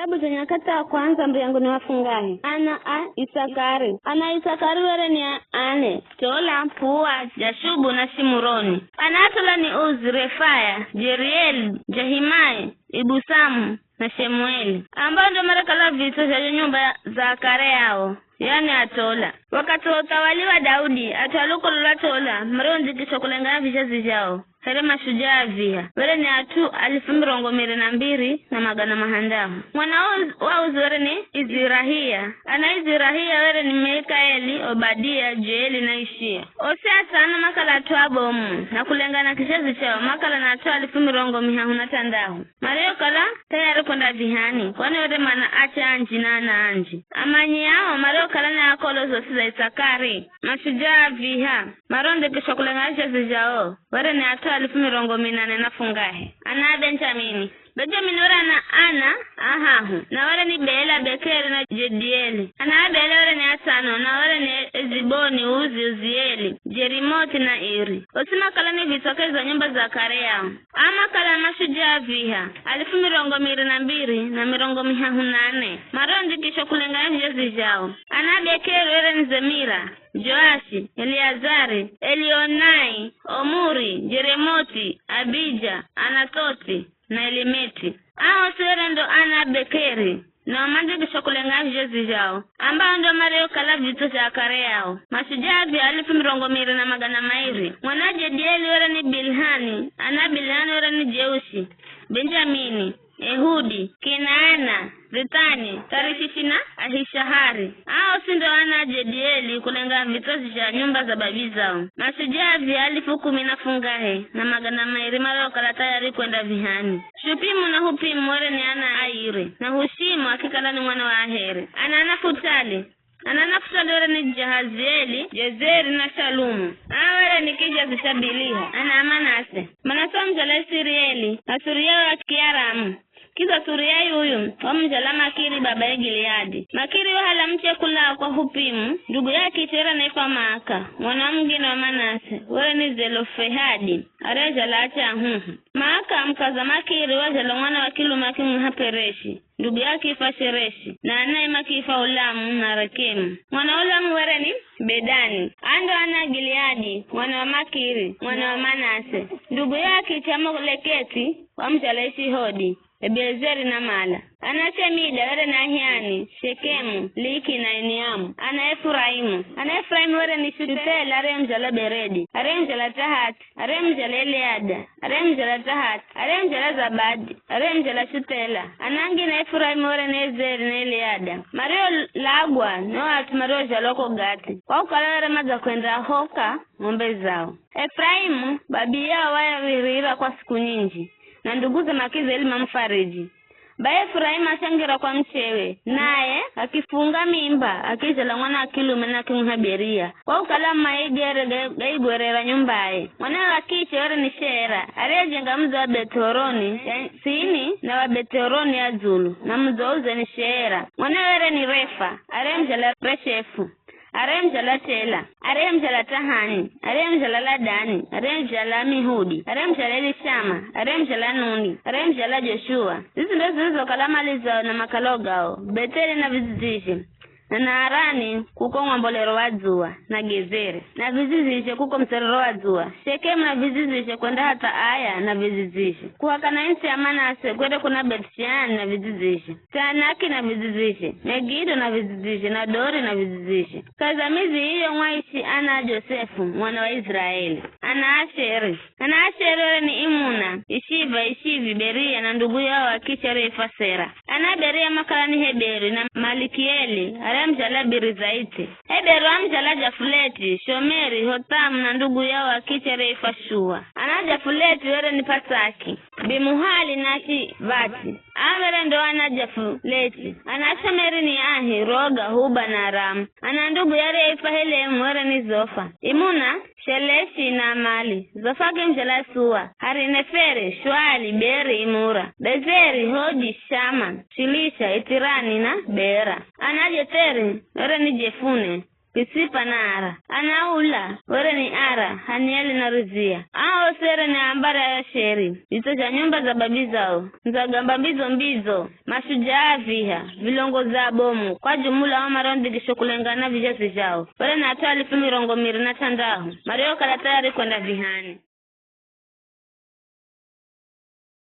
Kitabu cha Nyakati wa kwanza mriango ni wafungahi. Ana Isakari. Ana Isakari were ni ane. Tola, Pua, Jashubu na Shimuroni. Anatola ni Uzi, Refaya, Jerieli, Jahimai, Ibusamu na Shemueli. Ambao ndio marekala vito vya nyumba za kare yao. Yani Atola. Wakati wa utawali wa Daudi, ataluko lula Tola, mreonzi kisho kulengana vijazi vyao. Hele mashujaa via. Wele ni atu 1200 na magana mahandamu. Mwana wa Uzi wele ni Izirahia. Ana Izirahia wele ni Mikaeli, Obadia, Joeli na Ishia. Osea sana makala atuwa bomu. Na kulengana kishazi chao, makala na atu 1200 Mario kala, tayari kwenda vihani. Kwani wele mana acha anji na ana anji. Amanyi yao, Mario kala na akolo zosiza Isakari. Mashujaa viha. Maronde kisho kulengana kishazi chao. Wele ni atu 1800 na fungahe. Ana Benjamini. Benjamini wale na Ana Ahahu. Na wale ni Bela, Bekeri na Jedieli. Ana Bela wale ni Asano. Na wale ni Eziboni, Uzi, Uzieli, Jerimoti na Iri. Osima kala ni vitoke za nyumba za kare yao. Ama kala mashujaa viha 1200 na 1800. Marondi kisho kulengana vijazi jao. Ana Bekeri wale ni Zemira, Joashi, Eliazari, Elionai, Omuri, Jeremoti, Abija, Anatoti na Elimeti. Hao sere ndo Ana Bekeri na wamande kisho kulengana vijazi jao. Ambao ndo Mario kala vito za kare yao. Mashujaa vya 1200 na magana mairi. Mwana Jedieli wale ni Bilhani. Ana Bilhani wale ni Jeushi, Benjamini, Ehudi, Kinaana, Ritani, Tarishishi na Ahishahari. Hao sindo Ana Jedieli kulenga vitozi vya nyumba za babi zao. Mashujaa vya 10,000 na fungahe na magana mairi Mario kala tayari kwenda vihani. Shupimu na Hupimu wale ni Ana Aire. Na Hushimu akikala ni mwana wa Aheri. Ana Nafutali. Ana Nafutali wale ni Jahazieli, Jezeri na Shalumu. Wale ni kijazi cha Biliha. Ana Manase. Manase mjala Sirieli. Na Surieli wa Kiaramu. Kiza Surieli huyu wamjala Makiri baba Gileadi. Makiri wahala mche kula kwa Hupimu. Ndugu yake itera naifa Maaka. Mwana mwingine wa Manase. Wale ni Zelofehadi. Areja la acha Maaka mkaza Makiri wajala mwana wa Kilumaki Mhapereshi. Ndugu yake ifa Shereshi. Na anaye makifa Ulamu na Rekemu. Mwana Ulamu wale ni Bedani. Ando Ana Gileadi. Mwana wa Makiri. Mwana wa Manase. Ndugu yake chamo Leketi wamjala Hodi, Ebeezeri na Mala. Ana Semida wale na Hiani, Shekemu, Liki na Eniamu. Ana Efraimu. Ana Efraimu wale ni Shutela, Aremjala Beredi, Aremjala Tahat, Aremjala Eliada, Aremjala Tahat, Aremjala Zabadi, Aremjala Shutela. Anangi na Efraimu wale na Ezeri na Eliada. Mario Lagwa no atu Mario Jaloko Gati. Kwa ukala wale maza kwenda hoka ng'ombe zao. Efraimu babi yao waya virira kwa siku nyingi. Na nduguze makize Elima Mfariji. Bae Efraimu ashangira kwa mchewe. Naye akifunga mimba akijala mwana Kilume na Kimhaberia. Kwa ukala maigere gaigwerera nyumbaye. Mwana wakiche wale ni Shera. Arejenga mzo wa Betoroni Sini na wa Betoroni ya Zulu. Na mzo uze ni Shera. Mwana wale ni Refa. Aremjala Reshefu. Aremjala Tela, Aremjala Tahani, Aremjala Ladani, Aremjala Mihudi, Aremjala Elishama, Aremjala Nuni, Aremjala Joshua. Hizi ndio zilizokala zao na makalogao, Beteli na vizizishe. Na Naarani kuko Ng'ombolero wa Zua na Gezeri. Na vizizishe kuko Mserero wa Zua. Shekemu na vizizishe kwenda hata Aya na vizizishe. Kuhakana nchi ya Manase kwenda kuna Betsheani na vizizishe. Taanaki na vizizishe. Megido na vizizishe na Dori na vizizishe. Kazamizi hiyo mwaishi Ana Josefu mwana wa Israeli. Ana Asheri. Ana Asheri wale ni Imuna, Ishiva, Ishivi, Beria na ndugu yao wakisha Refasera. Ana Beria makala ni Heberi na Malikieli. Aremjala Birizaiti. Heberu amjala Jafuleti, Shomeri, Hotamu na ndugu yao wakiche Reifashua. Ana Jafuleti wele ni Pasaki, Bimuhali na Shivati. Awele ndo Ana Jafuleti. Ana Shomeri ni Ahi, Roga, Huba na Aramu. Ana ndugu ya Reifahelemu wele ni Zofa. Imuna, Sheleshi na Amali. Zofaki mjala Suwa. Harineferi, Shwali, Beri, Imura. Bezeri, Hoji, Shama, Shilisha, Itirani na Bera. Ana Jeteri, wele ni Jefune. pisipa na ara anaula were ni ara hanieli na rizia ao sere ni ambara ya sheri ito ja nyumba za babi zao nzagamba mbizo mashujaa viha vilongo za bomu kwa jumula wa marondi gishokulengana vijazi jao were na atuwa alifu mirongo miri na tandahu mario kala tayari kwenda vihani.